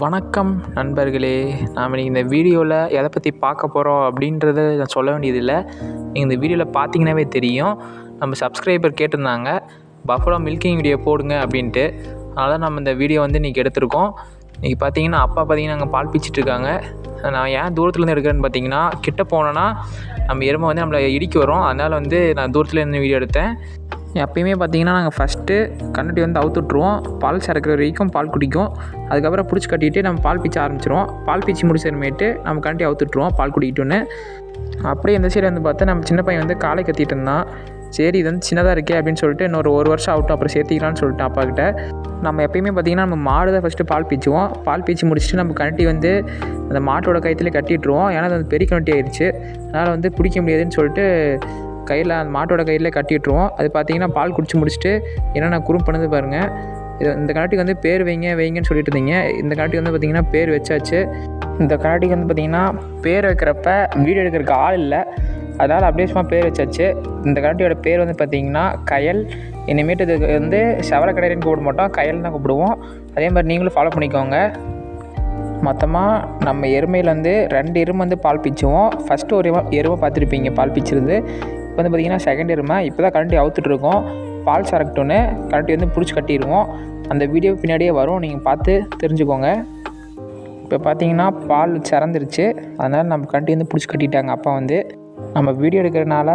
வணக்கம் நண்பர்களே. நாம் இன்றைக்கி இந்த வீடியோவில் எதை பற்றி பார்க்க போகிறோம் அப்படின்றத நான் சொல்ல வேண்டியதில்லை. நீங்கள் இந்த வீடியோவில் பார்த்தீங்கன்னாவே தெரியும். நம்ம சப்ஸ்கிரைபர் கேட்டிருந்தாங்க பஃபலோ மில்கிங் வீடியோ போடுங்க அப்படின்ட்டு. அதனால் நம்ம இந்த வீடியோ இன்றைக்கி எடுத்திருக்கோம். இன்றைக்கி பார்த்தீங்கன்னா அப்பா அங்கே பால் பீச்சிட்ருக்காங்க. நான் ஏன் தூரத்துலேருந்து எடுக்கிறேன்னு பார்த்தீங்கன்னா, கிட்ட போனோன்னா நம்ம எருமை நம்மளை இடிக்க வரும். அதனால் நான் தூரத்துலேருந்து வீடியோ எடுத்தேன். எப்பயுமே பார்த்திங்கன்னா நாங்கள் ஃபஸ்ட்டு கண்ணுட்டி அவுத்துட்ருவோம். பால் சறக்கிற வரைக்கும் பால் குடிக்கும். அதுக்கப்புறம் பிடிச்சி கட்டிட்டு நம்ம பால் பீச்ச ஆரம்பிச்சிடுவோம். பால் பீச்சி முடிச்சமேட்டு நம்ம கண்ணுட்டி அவுத்துட்ருவோம் பால் குடிக்கிட்டோன்னு. அப்படியே இந்த சைடு பார்த்தா நம்ம சின்ன பையன் காலை கத்திட்டு இருந்தான். சரி இது சின்னதாக இருக்கே அப்படின்னு சொல்லிட்டு இன்னொரு 1 வருஷம் ஆகட்டும் அப்புறம் சேர்த்திக்கலான்னு சொல்லிட்டு அப்பாக்கிட்ட. நம்ம எப்பயுமே பார்த்திங்கன்னா நம்ம மாடு தான் ஃபஸ்ட்டு பால் பீச்சுவோம். பால் பீச்சி முடிச்சுட்டு நம்ம கண்ணுட்டி அந்த மாட்டோட கயிற்றுலேயே கட்டிட்டுருவோம். ஏன்னா அது பெரிய கண்ணுட்டி ஆயிடுச்சு. அதனால் பிடிக்க முடியாதுன்னு சொல்லிட்டு கையில் அந்த மாட்டோட கையில் கட்டிட்டுருவோம். அது பார்த்திங்கன்னா பால் குடிச்சு முடிச்சுட்டு என்னென்ன குறும் பண்ணுது பாருங்கள். இந்த கண்ணுட்டிக்கு பேர் வைங்கன்னு சொல்லிட்டு இருந்தீங்க. இந்த கண்ணுட்டி பார்த்திங்கன்னா பேர் வச்சாச்சு. இந்த கண்ணுட்டிக்கு பார்த்திங்கன்னா பேர் வைக்கிறப்ப வீடியோ எடுக்கிறதுக்கு ஆள் இல்லை. அதனால் அப்படியே சும்மா பேர் வச்சாச்சு. இந்த கண்ணுட்டியோட பேர் பார்த்திங்கன்னா கயல். இனிமேட்டு இதுக்கு செவர கடையின்னு கூப்பிட மாட்டோம், கயல் தான் கூப்பிடுவோம். அதே மாதிரி நீங்களும் ஃபாலோ பண்ணிக்கோங்க. மொத்தமாக நம்ம எருமையில் 2 எருமை பால் பீச்சுவோம். ஃபஸ்ட்டு ஒரு எருமை பார்த்துருப்பீங்க பால் பீச்சுறது. இப்போ பார்த்திங்கன்னா செகண்ட் எருமை. இப்போ தான் கண்ணுட்டி அவுத்துட்ருக்கோம். பால் சரக்கட்டோன்னு கண்ணுட்டி பிடிச்சி கட்டிடுவோம். அந்த வீடியோ பின்னாடியே வரும், நீங்கள் பார்த்து தெரிஞ்சுக்கோங்க. இப்போ பார்த்திங்கன்னா பால் சிறந்துருச்சு. அதனால் நம்ம கண்ணுட்டி பிடிச்சி கட்டிட்டாங்க. அப்பா நம்ம வீடியோ எடுக்கிறதுனால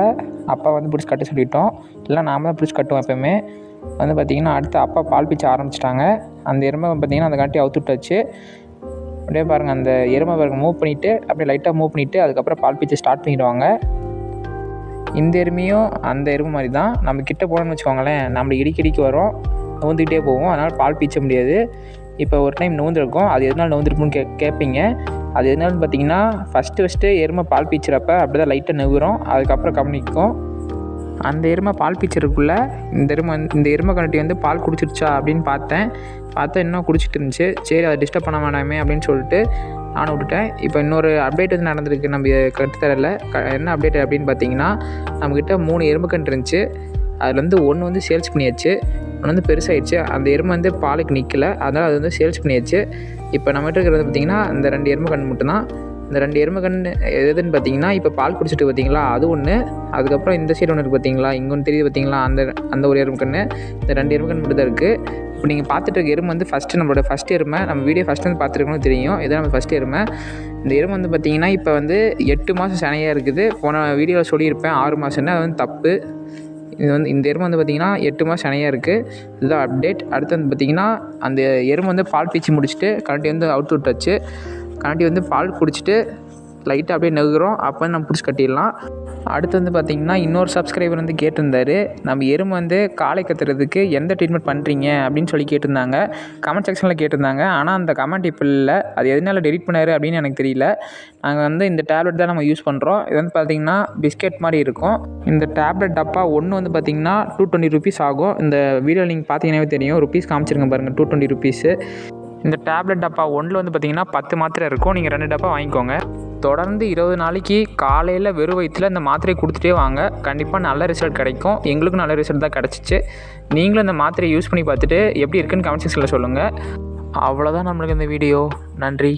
அப்பா பிடிச்சி கட்ட சொல்லிட்டோம். இல்லை நாம் தான் பிடிச்சி கட்டுவோம் எப்போயுமே. பார்த்திங்கன்னா அடுத்து அப்பா பால் பீச்ச ஆரம்பிச்சிட்டாங்க. அந்த எருமை பார்த்திங்கன்னா அந்த கண்ணுட்டி அவுத்துட்டாச்சு. அப்படியே பாருங்கள், அந்த எருமை மூவ் பண்ணிவிட்டு அப்படியே லைட்டாக மூவ் பண்ணிவிட்டு அதுக்கப்புறம் பால் பீச்சை ஸ்டார்ட் பண்ணிவிடுவாங்க. இந்த எருமையும் அந்த எருமை மாதிரி தான். நம்ம கிட்டே போனோம்னு வச்சுக்கோங்களேன், நம்மளை இடிக்கடிக்கு வரும், நவுந்துக்கிட்டே போவோம். அதனால் பால் பீச்ச முடியாது. இப்போ ஒரு டைம் நவுந்துருக்கும். அது எதனால் நவுந்துருக்குன்னு கேட்பீங்க. அது எதனால்னு பார்த்தீங்கன்னா, ஃபஸ்ட்டு எருமை பால் பீச்சுறப்ப அப்படி தான் லைட்டாக நெவுறோம். அதுக்கப்புறம் கவனிக்கும். அந்த எருமை பால் பீச்சருக்குள்ளே இந்த எருமை கண்ணுட்டி பால் குடிச்சிருச்சா அப்படின்னு பார்த்தா இன்னும் குடிச்சிட்டு இருந்துச்சு. சரி அதை டிஸ்டர்ப் பண்ண வேணாமே அப்படின்னு சொல்லிட்டு நானும் விட்டுட்டேன். இப்போ இன்னொரு அப்டேட் நடந்திருக்கு நம்ம கட்டுத்தரில். என்ன அப்டேட் அப்படின்னு பார்த்தீங்கன்னா, நம்மக்கிட்ட 3 எருமை கன்று இருந்துச்சு. அதில் ஒன்று சேல்ஸ் பண்ணியாச்சு. ஒன்று பெருசாகிடுச்சு. அந்த எருமை பாலுக்கு நிற்கலை. அதனால் அது சேல்ஸ் பண்ணியாச்சு. இப்போ நம்மகிட்ட இருக்கிறது பார்த்திங்கன்னா இந்த 2 எருமை கன்று மட்டும்தான். இந்த 2 எருமை கன்று எதுன்னு பார்த்தீங்கன்னா, இப்போ பால் குடிச்சிட்டு பார்த்தீங்களா அது ஒன்று. அதுக்கப்புறம் இந்த சைடு ஒன்று இருக்குது பார்த்தீங்களா, இங்கே ஒன்று தெரியுது பார்த்தீங்களா, அந்த ஒரு எருமை கன்று. இந்த 2 எருமை கன்று மட்டும் தான் இருக்குது. இப்போ நீங்கள் பார்த்துட்டு இருக்க எருமை ஃபஸ்ட்டு நம்மளோட ஃபஸ்ட் எருமை. நம்ம வீடியோ ஃபஸ்ட்டு பார்த்துருக்கணும் தெரியும். இதான் நம்ம ஃபஸ்ட் எருமை. இந்த எருமை பார்த்திங்கன்னா இப்போ 8 மாதம் சனையாக இருக்குது. போன வீடியோவில் சொல்லியிருப்பேன் 6 மாதம்னு. அது தப்பு. இந்த எருமை பார்த்திங்கன்னா 8 மாதம் சனையாக இருக்குது. இதுதான் அப்டேட். அடுத்து பார்த்திங்கன்னா அந்த எருமை பால் பீச்சி முடிச்சுட்டு கண்ணுட்டி அவுத்து விட்டாச்சு. கண்ணுட்டி பால் குடிச்சிட்டு லைட்டாக அப்படியே நெகுறோம். அப்போ நம்ம பிடிச்சி கட்டிடலாம். அடுத்து பார்த்திங்கன்னா இன்னொரு சப்ஸ்கிரைபர் கேட்டிருந்தார், நம்ம எருமை காலை கத்துறதுக்கு எந்த ட்ரீட்மெண்ட் பண்ணுறீங்க அப்படின்னு சொல்லி கேட்டிருந்தாங்க. கமெண்ட் செக்ஷனில் கேட்டிருந்தாங்க. ஆனால் அந்த கமெண்ட் இப்போ இல்லை. அது எதனால் டெலிட் பண்ணார் அப்படின்னு எனக்கு தெரியல. நாங்கள் இந்த டேப்லெட் தான் நம்ம யூஸ் பண்ணுறோம். இது பார்த்திங்கன்னா பிஸ்கெட் மாதிரி இருக்கும். இந்த டேப்லெட் டப்பா ஒன்று பார்த்திங்கன்னா 220 rupees ஆகும். இந்த வீடியோ நீங்கள் பார்த்தீங்கன்னாவே தெரியும். ருப்பீஸ் காமிச்சிருங்க பாருங்கள், 220 rupees. இந்த டேப்லெட் டப்பா ஒன்றில் பார்த்திங்கன்னா 10 மாத்திரை இருக்கும். நீங்கள் 2 டப்பா வாங்கிக்கோங்க. தொடர்ந்து 20 நாளைக்கு காலையில் வெறும் வயிற்றில் இந்த மாத்திரையை கொடுத்துட்டே வாங்க. கண்டிப்பாக நல்ல ரிசல்ட் கிடைக்கும். எங்களுக்கும் நல்ல ரிசல்ட் தான் கிடச்சிச்சு. நீங்களும் இந்த மாத்திரையை யூஸ் பண்ணி பார்த்துட்டு எப்படி இருக்குன்னு கமெண்ட் செக்ஷனில் சொல்லுங்கள். அவ்வளோதான் நம்மளுக்கு இந்த வீடியோ. நன்றி.